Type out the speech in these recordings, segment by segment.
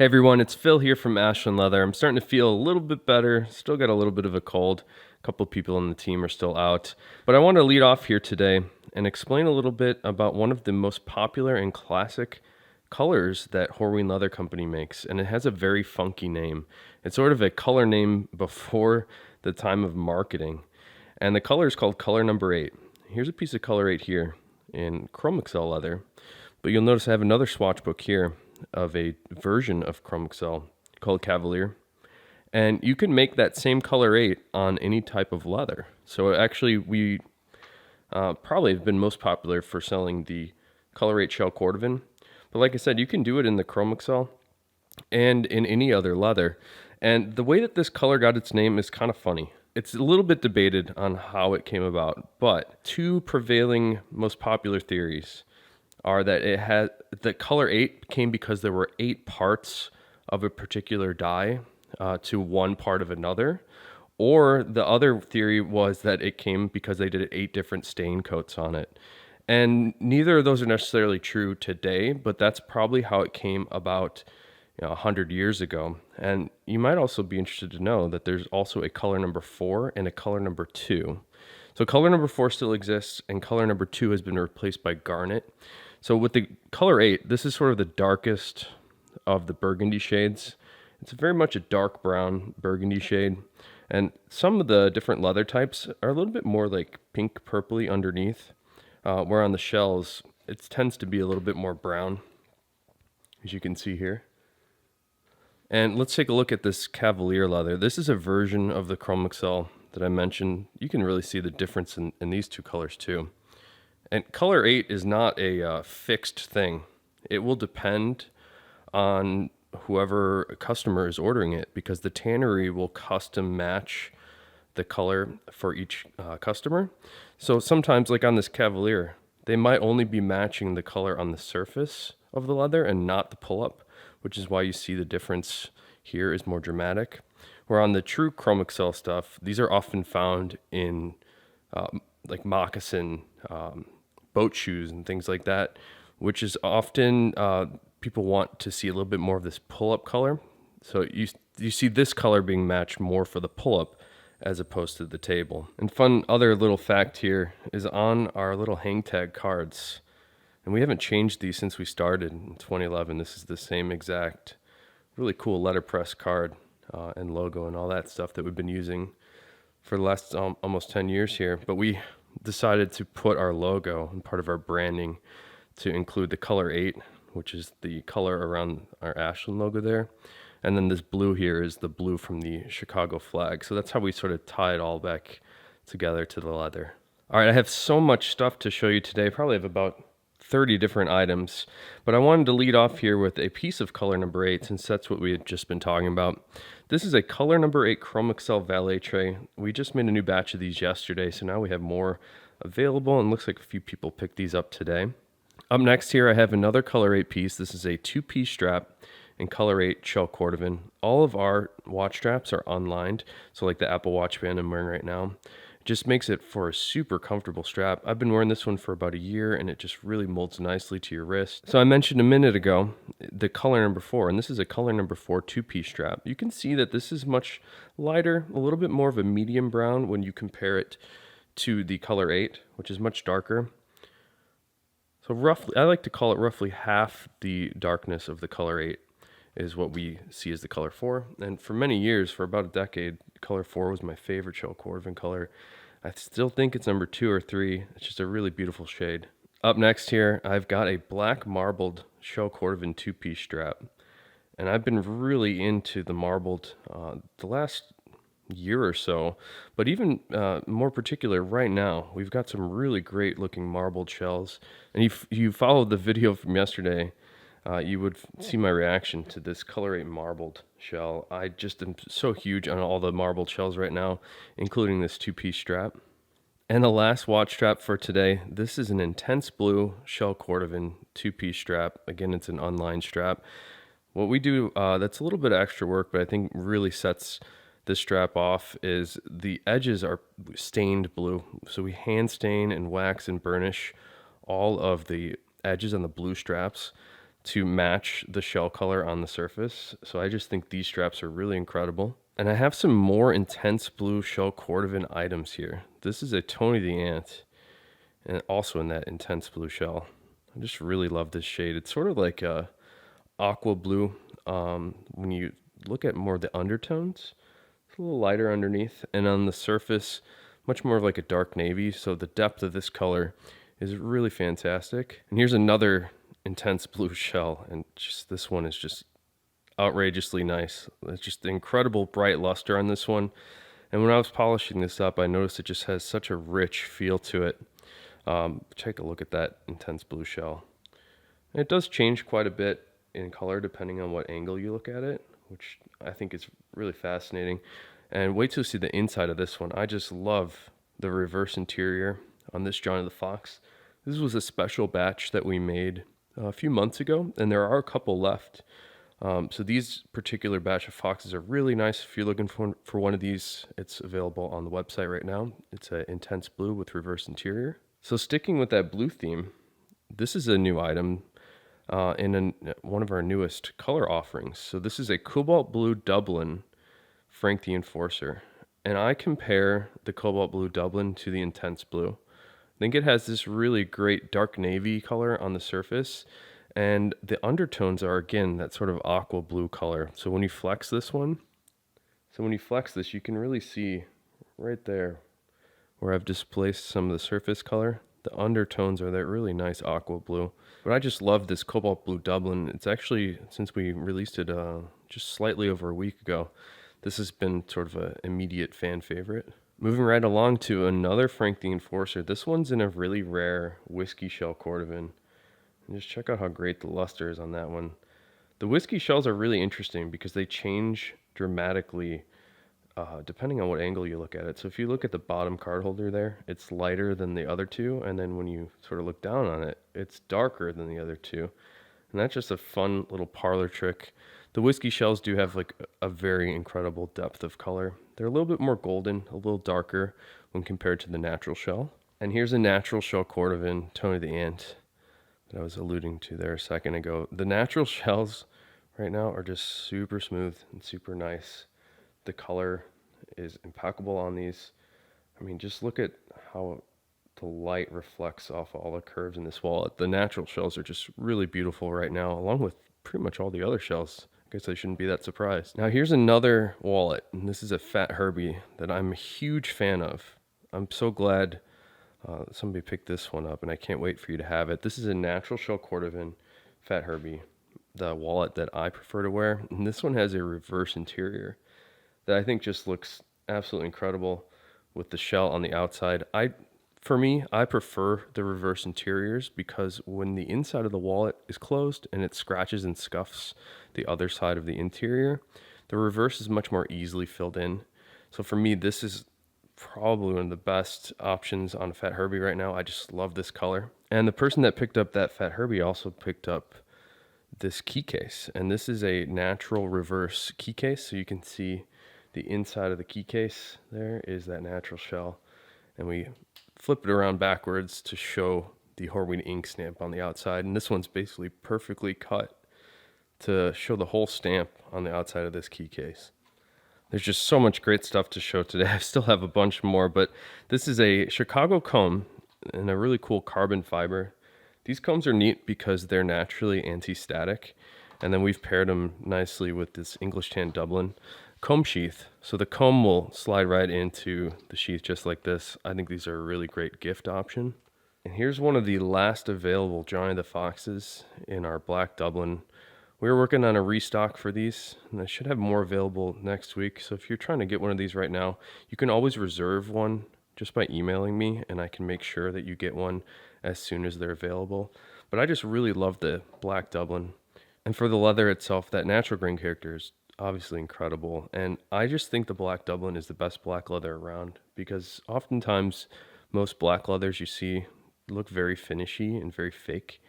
Hey everyone, it's Phil here from Ashland Leather. I'm starting to feel a little bit better. Still got a little bit of a cold. A couple of people on the team are still out. But I want to lead off here today and explain a little bit about one of the most popular and classic colors that Horween Leather Company makes. And it has a very funky name. It's sort of a color name before the time of marketing. And the color is called Color Number 8. Here's a piece of Color 8 here in Chrome Excel leather. But you'll notice I have another swatch book here of a version of Chrome Excel called Cavalier. And you can make that same Color 8 on any type of leather. So actually we probably have been most popular for selling the Color 8 shell cordovan. But like I said, you can do it in the Chrome Excel and in any other leather. And the way that this color got its name is kind of funny. It's a little bit debated on how it came about, but two prevailing most popular theories are that it had the color 8 came because there were 8 parts of a particular dye to one part of another, or the other theory was that it came because they did 8 different stain coats on it. And neither of those are necessarily true today, but that's probably how it came about 100 years ago. And you might also be interested to know that there's also a color number 4 and a color number 2. So color number 4 still exists, and color number 2 has been replaced by garnet. So with the color 8, this is sort of the darkest of the burgundy shades. It's very much a dark brown burgundy shade. And some of the different leather types are a little bit more like pink purpley underneath, where on the shells, it tends to be a little bit more brown, as you can see here. And let's take a look at this Cavalier leather. This is a version of the Chrome Excel that I mentioned. You can really see the difference in these two colors too. And color 8 is not a fixed thing. It will depend on whoever customer is ordering it, because the tannery will custom match the color for each customer. So sometimes, like on this Cavalier, they might only be matching the color on the surface of the leather and not the pull-up, which is why you see the difference here is more dramatic. Where on the true Chrome Excel stuff, these are often found in like moccasin, boat shoes and things like that, which is often people want to see a little bit more of this pull-up color. So you see this color being matched more for the pull-up as opposed to the table. And fun other little fact here is on our little hang tag cards, and we haven't changed these since we started in 2011. This is the same exact really cool letterpress card and logo and all that stuff that we've been using for the last almost 10 years here. But we decided to put our logo and part of our branding to include the color 8, which is the color around our Ashland logo there. And then this blue here is the blue from the Chicago flag. So that's how we sort of tie it all back together to the leather. All right, I have so much stuff to show you today. Probably have about 30 different items, but I wanted to lead off here with a piece of color number 8, since that's what we had just been talking about. This is a color number 8 Chrome Excel valet tray. We just made a new batch of these yesterday, so now we have more available, and looks like a few people picked these up today. Up next here, I have another color 8 piece. This is a 2-piece strap in color 8 shell cordovan. All of our watch straps are unlined, so like the Apple Watch band I'm wearing right now. It just makes it for a super comfortable strap. I've been wearing this one for about a year, and it just really molds nicely to your wrist. So I mentioned a minute ago the color number 4, and this is a color number 4 2-piece strap. You can see that this is much lighter, a little bit more of a medium brown when you compare it to the color 8, which is much darker. So roughly, I like to call it roughly half the darkness of the color 8 is what we see as the color 4. And for many years, for about a decade, color 4 was my favorite shell cordovan color. I still think it's number 2 or 3. It's just a really beautiful shade. Up next here, I've got a black marbled shell cordovan 2-piece strap. And I've been really into the marbled the last year or so, but even more particular right now, we've got some really great looking marbled shells. And if you followed the video from yesterday, you would see my reaction to this color 8 marbled shell. I just am so huge on all the marbled shells right now, including this 2-piece strap. And the last watch strap for today, this is an intense blue shell cordovan 2-piece strap. Again, it's an unlined strap. What we do that's a little bit of extra work, but I think really sets this strap off, is the edges are stained blue. So we hand stain and wax and burnish all of the edges on the blue straps to match the shell color on the surface. So I just think these straps are really incredible. And I have some more intense blue shell cordovan items here. This is a Tony the Ant, and also in that intense blue shell. I just really love this shade. It's sort of like a aqua blue. When you look at more of the undertones, it's a little lighter underneath, and on the surface, much more of like a dark navy. So the depth of this color is really fantastic. And here's another intense blue shell, and just this one is just outrageously nice. It's just incredible bright luster on this one. And when I was polishing this up, I noticed it just has such a rich feel to it. Take a look at that intense blue shell. And it does change quite a bit in color depending on what angle you look at it, which I think is really fascinating. And wait till you see the inside of this one. I just love the reverse interior on this Johnny the Fox. This was a special batch that we made a few months ago, and there are a couple left. So these particular batch of foxes are really nice. If you're looking for one of these, it's available on the website right now. It's an intense blue with reverse interior. So sticking with that blue theme, this is a new item in one of our newest color offerings. So this is a Cobalt Blue Dublin Frank the Enforcer. And I compare the Cobalt Blue Dublin to the Intense Blue. I think it has this really great dark navy color on the surface, and the undertones are, again, that sort of aqua blue color. So when you flex this, you can really see right there where I've displaced some of the surface color. The undertones are that really nice aqua blue. But I just love this Cobalt Blue Dublin. It's actually, since we released it just slightly over a week ago, this has been sort of an immediate fan favorite. Moving right along to another Frank the Enforcer. This one's in a really rare whiskey shell cordovan. And just check out how great the luster is on that one. The whiskey shells are really interesting because they change dramatically depending on what angle you look at it. So if you look at the bottom card holder there, it's lighter than the other two. And then when you sort of look down on it, it's darker than the other two. And that's just a fun little parlor trick. The whiskey shells do have like a very incredible depth of color. They're a little bit more golden, a little darker when compared to the natural shell. And here's a natural shell cordovan, Tony the Ant, that I was alluding to there a second ago. The natural shells right now are just super smooth and super nice. The color is impeccable on these. I mean, just look at how the light reflects off all the curves in this wallet. The natural shells are just really beautiful right now, along with pretty much all the other shells. I guess I shouldn't be that surprised. Now here's another wallet, and this is a Fat Herbie that I'm a huge fan of. I'm so glad somebody picked this one up, and I can't wait for you to have it. This is a natural shell cordovan Fat Herbie, the wallet that I prefer to wear. And this one has a reverse interior that I think just looks absolutely incredible with the shell on the outside. For me, I prefer the reverse interiors because when the inside of the wallet is closed and it scratches and scuffs the other side of the interior, the reverse is much more easily filled in. So for me, this is probably one of the best options on a Fat Herbie right now. I just love this color. And the person that picked up that Fat Herbie also picked up this key case. And this is a natural reverse key case. So you can see the inside of the key case there is that natural shell. And we flip it around backwards to show the Horween ink stamp on the outside. And this one's basically perfectly cut to show the whole stamp on the outside of this key case. There's just so much great stuff to show today. I still have a bunch more, but this is a Chicago comb and a really cool carbon fiber. These combs are neat because they're naturally anti-static. And then we've paired them nicely with this English Tan Dublin comb sheath. So the comb will slide right into the sheath just like this. I think these are a really great gift option. And here's one of the last available Johnny the Foxes in our black Dublin. We're working on a restock for these, and I should have more available next week. So if you're trying to get one of these right now, you can always reserve one just by emailing me, and I can make sure that you get one as soon as they're available. But I just really love the black Dublin. And for the leather itself, that natural grain character is obviously incredible. And I just think the black Dublin is the best black leather around because oftentimes most black leathers you see look very finishy and very fake.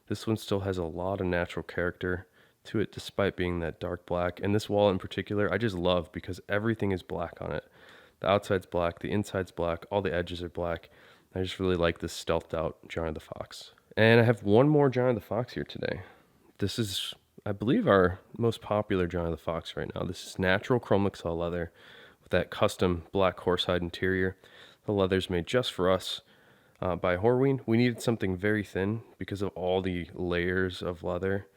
This one still has a lot of natural character to it despite being that dark black. And this wallet in particular, I just love because everything is black on it. The outside's black, the inside's black, all the edges are black. I just really like this stealthed out Johnny the Fox. And I have one more Johnny the Fox here today. This is, I believe, our most popular Johnny the Fox right now. This is natural chrome Excel leather with that custom black horsehide interior. The leather's made just for us by Horween. We needed something very thin because of all the layers of leather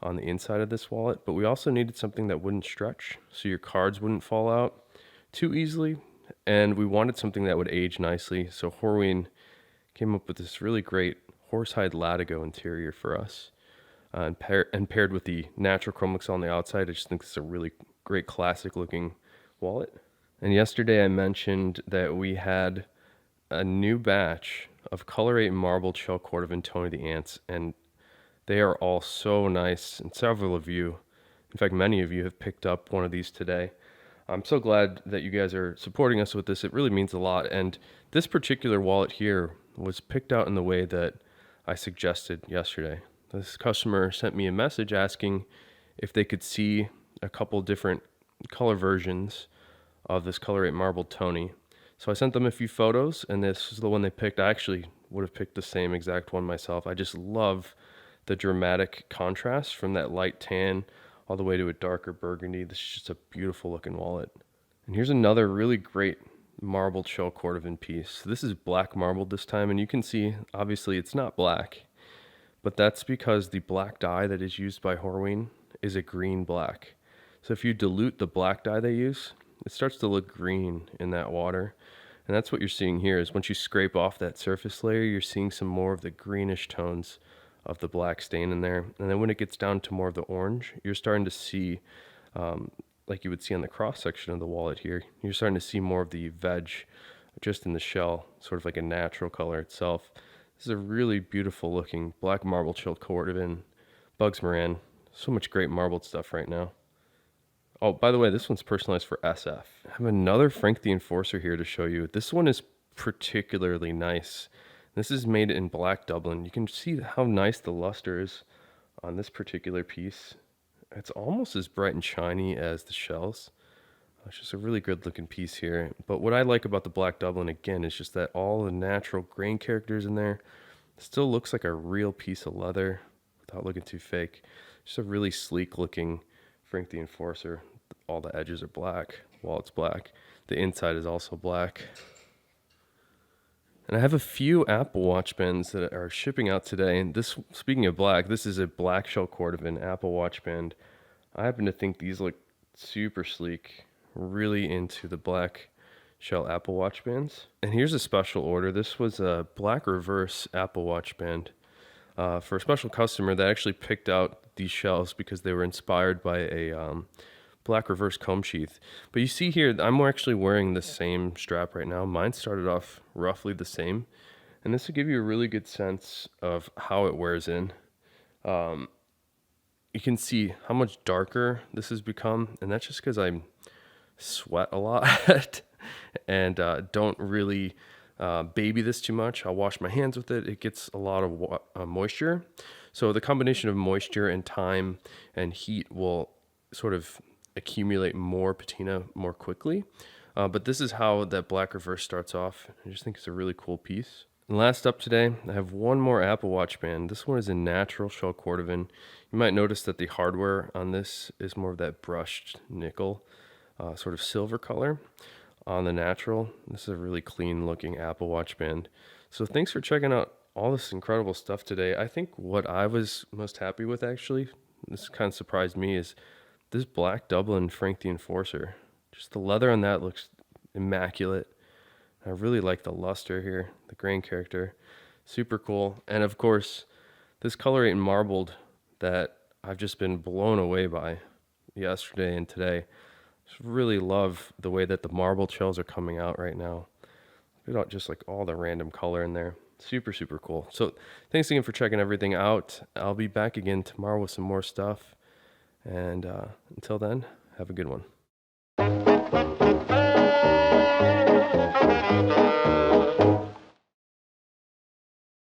on the inside of this wallet, but we also needed something that wouldn't stretch so your cards wouldn't fall out too easily, and we wanted something that would age nicely. So Horween came up with this really great horsehide latigo interior for us, and paired with the natural chrome Excel on the outside. I just think it's a really great classic looking wallet. And yesterday I mentioned that we had a new batch of Color 8 marbled shell cordovan Tony the Ants, and they are all so nice, and several of you, in fact, many of you have picked up one of these today. I'm so glad that you guys are supporting us with this. It really means a lot. And this particular wallet here was picked out in the way that I suggested yesterday. This customer sent me a message asking if they could see a couple different color versions of this Color 8 marbled Tony. So I sent them a few photos, and this is the one they picked. I actually would have picked the same exact one myself. I just love the dramatic contrast from that light tan all the way to a darker burgundy. This is just a beautiful looking wallet. And here's another really great marbled shell cordovan piece. This is black marbled this time, and you can see obviously it's not black, but that's because the black dye that is used by Horween is a green black. So if you dilute the black dye they use, it starts to look green in that water. And that's what you're seeing here, is once you scrape off that surface layer, you're seeing some more of the greenish tones of the black stain in there. And then when it gets down to more of the orange, you're starting to see, like you would see on the cross section of the wallet here, you're starting to see more of the veg just in the shell, sort of like a natural color itself. This is a really beautiful looking black marbled shell cordovan, Bugs Moran. So much great marbled stuff right now. Oh, by the way, this one's personalized for SF. I have another Frank the Enforcer here to show you. This one is particularly nice. This is made in Black Dublin. You can see how nice the luster is on this particular piece. It's almost as bright and shiny as the shells. It's just a really good looking piece here. But what I like about the Black Dublin, again, is just that all the natural grain characters in there. It still looks like a real piece of leather without looking too fake. Just a really sleek looking Frank the Enforcer. All the edges are black, wallet's black. The inside is also black. And I have a few Apple Watch bands that are shipping out today. And this, speaking of black, this is a black shell cordovan Apple Watch band. I happen to think these look super sleek. Really into the black shell Apple Watch bands. And here's a special order. This was a black reverse Apple Watch band for a special customer that actually picked out these shells because they were inspired by a black reverse comb sheath. But you see here, I'm actually wearing the same strap right now. Mine started off roughly the same, and this will give you a really good sense of how it wears in. You can see how much darker this has become, and that's just because I sweat a lot and don't really baby this too much. I'll wash my hands with it. It gets a lot of moisture. So the combination of moisture and time and heat will sort of accumulate more patina more quickly. But this is how that black reverse starts off. I just think it's a really cool piece. And last up today, I have one more Apple Watch band. This one is in natural shell cordovan. You might notice that the hardware on this is more of that brushed nickel, sort of silver color on the natural. This is a really clean looking Apple Watch band. So thanks for checking out all this incredible stuff today. I think what I was most happy with, actually, this kind of surprised me, is this Black Dublin Frank the Enforcer. Just the leather on that looks immaculate. I really like the luster here, the grain character. Super cool. And of course, this Color 8 marbled that I've just been blown away by yesterday and today. Just really love the way that the marbled shells are coming out right now. Look at just like all the random color in there. Super, super cool. So thanks again for checking everything out. I'll be back again tomorrow with some more stuff. And until then, have a good one.